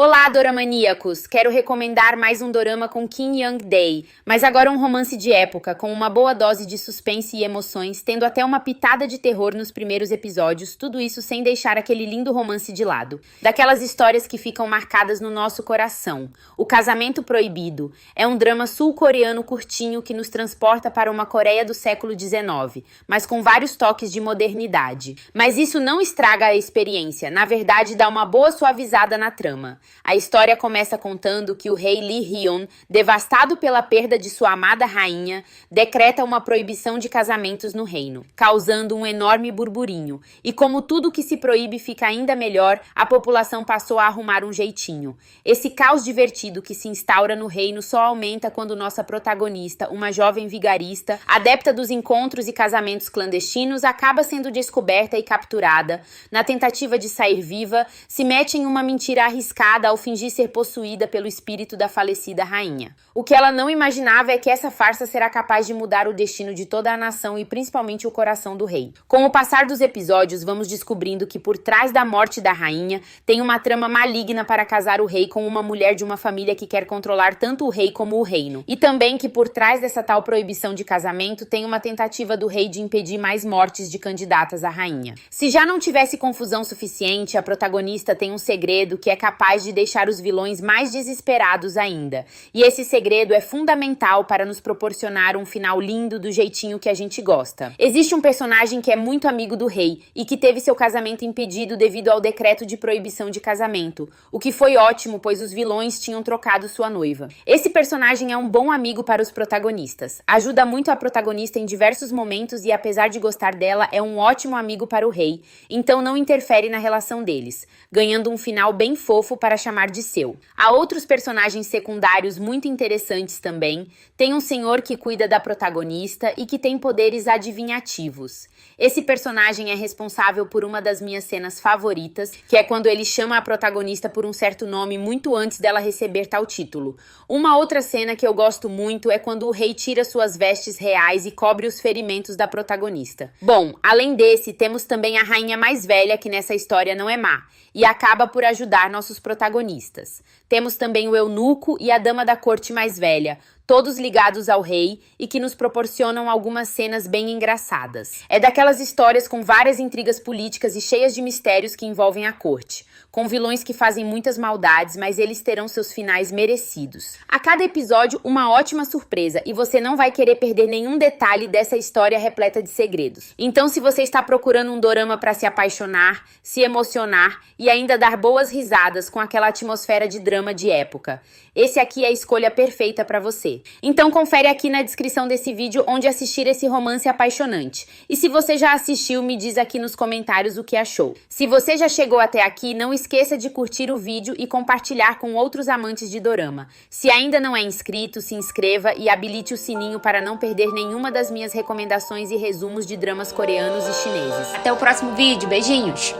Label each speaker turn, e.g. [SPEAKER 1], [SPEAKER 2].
[SPEAKER 1] Olá, doramaníacos! Quero recomendar mais um dorama com Kim Young-dae, mas agora um romance de época, com uma boa dose de suspense e emoções, tendo até uma pitada de terror nos primeiros episódios, tudo isso sem deixar aquele lindo romance de lado. Daquelas histórias que ficam marcadas no nosso coração. O Casamento Proibido é um drama sul-coreano curtinho que nos transporta para uma Coreia do século XIX, mas com vários toques de modernidade. Mas isso não estraga a experiência, na verdade dá uma boa suavizada na trama. A história começa contando que o rei Lee Hyun, devastado pela perda de sua amada rainha, decreta uma proibição de casamentos no reino, causando um enorme burburinho. E como tudo que se proíbe fica ainda melhor, a população passou a arrumar um jeitinho. Esse caos divertido que se instaura no reino só aumenta quando nossa protagonista, uma jovem vigarista, adepta dos encontros e casamentos clandestinos, acaba sendo descoberta e capturada. Na tentativa de sair viva, se mete em uma mentira arriscada ao fingir ser possuída pelo espírito da falecida rainha. O que ela não imaginava é que essa farsa será capaz de mudar o destino de toda a nação e principalmente o coração do rei. Com o passar dos episódios, vamos descobrindo que por trás da morte da rainha tem uma trama maligna para casar o rei com uma mulher de uma família que quer controlar tanto o rei como o reino. E também que por trás dessa tal proibição de casamento tem uma tentativa do rei de impedir mais mortes de candidatas à rainha. Se já não tivesse confusão suficiente, a protagonista tem um segredo que é capaz de deixar os vilões mais desesperados ainda. E esse segredo é fundamental para nos proporcionar um final lindo do jeitinho que a gente gosta. Existe um personagem que é muito amigo do rei e que teve seu casamento impedido devido ao decreto de proibição de casamento, o que foi ótimo, pois os vilões tinham trocado sua noiva. Esse personagem é um bom amigo para os protagonistas. Ajuda muito a protagonista em diversos momentos e, apesar de gostar dela, é um ótimo amigo para o rei, então não interfere na relação deles, ganhando um final bem fofo para chamar de seu. Há outros personagens secundários muito interessantes também. Tem um senhor que cuida da protagonista e que tem poderes adivinhativos. Esse personagem é responsável por uma das minhas cenas favoritas, que é quando ele chama a protagonista por um certo nome muito antes dela receber tal título. Uma outra cena que eu gosto muito é quando o rei tira suas vestes reais e cobre os ferimentos da protagonista. Bom, além desse, temos também a rainha mais velha, que nessa história não é má, e acaba por ajudar nossos protagonistas. Temos também o eunuco e a dama da corte mais velha, todos ligados ao rei e que nos proporcionam algumas cenas bem engraçadas. É daquelas histórias com várias intrigas políticas e cheias de mistérios que envolvem a corte, com vilões que fazem muitas maldades, mas eles terão seus finais merecidos. A cada episódio, uma ótima surpresa, e você não vai querer perder nenhum detalhe dessa história repleta de segredos. Então, se você está procurando um dorama para se apaixonar, se emocionar e ainda dar boas risadas com aquela atmosfera de drama de época, esse aqui é a escolha perfeita para você. Então confere aqui na descrição desse vídeo onde assistir esse romance apaixonante. E se você já assistiu, me diz aqui nos comentários o que achou. Se você já chegou até aqui, não esqueça de curtir o vídeo e compartilhar com outros amantes de dorama. Se ainda não é inscrito, se inscreva e habilite o sininho para não perder nenhuma das minhas recomendações e resumos de dramas coreanos e chineses. Até o próximo vídeo, beijinhos!